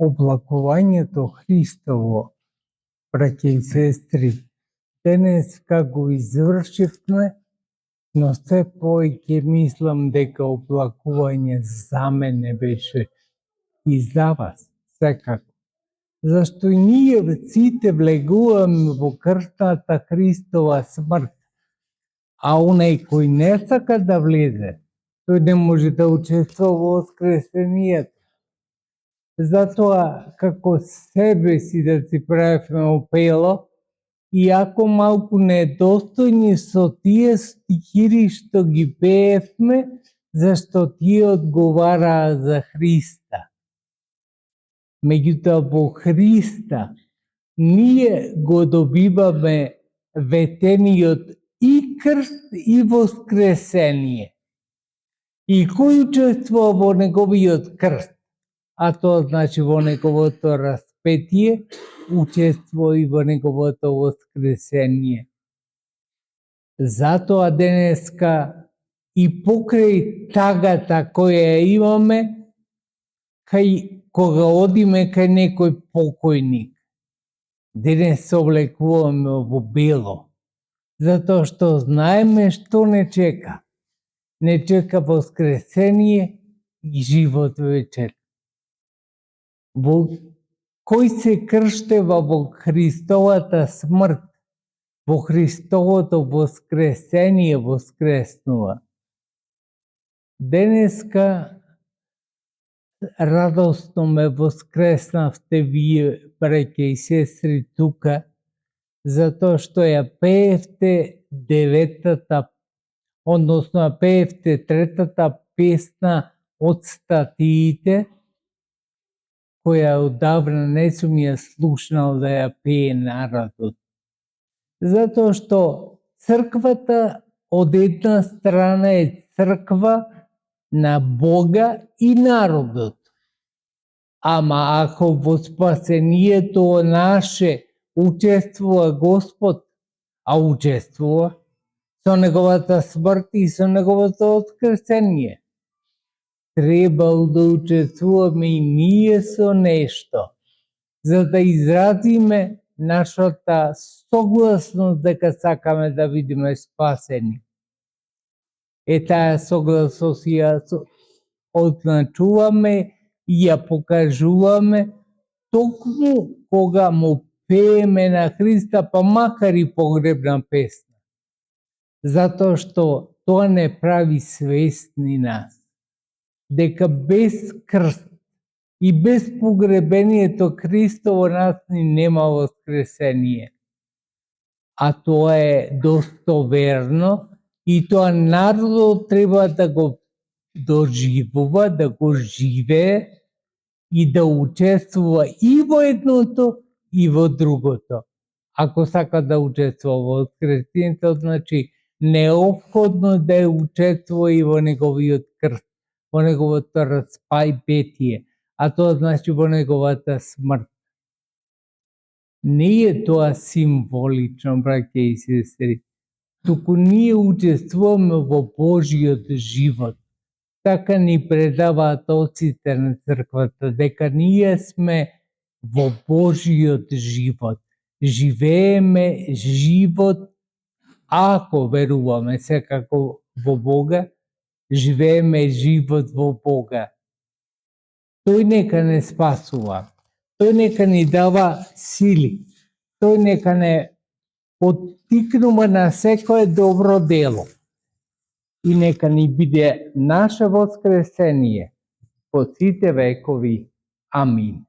облакувањето Христово, браќа и сестри, денес како извршивме, но се повеќе мислам дека облакување за мене беше и за вас, секако. Зашто и ние сите влегуваме во крстната Христова смрт, а онај кој не сака да влезе, тој не може да учествува во воскресението. Затоа, како себе си да си правиме опело, иако малку недостојни со тие стихири што ги пеевме, зашто тие одговараа за Христа. Меѓутоа во Христа ние го добиваме ветениот и крст и воскресение. И кој учествува во неговиот крст, а тоа значи во неговото распетие, учествува и во неговото воскресение. Затоа денеска и покрај тагата која имаме, кога одиме кај некој покојник, денес се облекуваме во бело, затоа што знаеме што не чека. Не чека воскресение и живот вечер. Кој се крштева во Христовата смрт, во Христовото воскресение воскреснува. Денеска радосно ме воскреснавте вие, браќа и сестри, тука, затоа што ја пеевте пеевте третата песна од статиите, која одавна не сум ја слушнал да ја пее народот. Затоа што црквата од една страна е црква на Бога и народот. Ама ако во спасението наше учествува Господ, а учествува со неговата смрт и со неговото воскресение, требало да учествуваме и ние со нешто, за да изразиме нашата согласност дека сакаме да бидеме спасени. Таа согласност ја означуваме и ја покажуваме токму кога му пееме на Христа, па макар и погребна песна. Затоа што тоа не прави свесни нас, дека без крст и без погребението Христово нас ни нема воскресение. А тоа е достоверно и тоа народот треба да го доживува, да го живее и да учествува и во едното и во другото. Ако сака да учествува во воскресението, значи неопходно да учествува и во неговиот крст, во неговото распајбетие, а тоа значи во неговата смрт. Не е тоа символично, браќа и сестри, туку ние учествуваме во Божиот живот. Така ни предаваат отците на црквата, дека ние сме во Божиот живот. Живееме живот, ако веруваме секако во Бога, живееме живот во Бога. Тој нека не спасува, тој нека ни дава сили, тој нека не поттикнува на секое добро дело и нека ни биде наше воскресение по сите векови. Амин.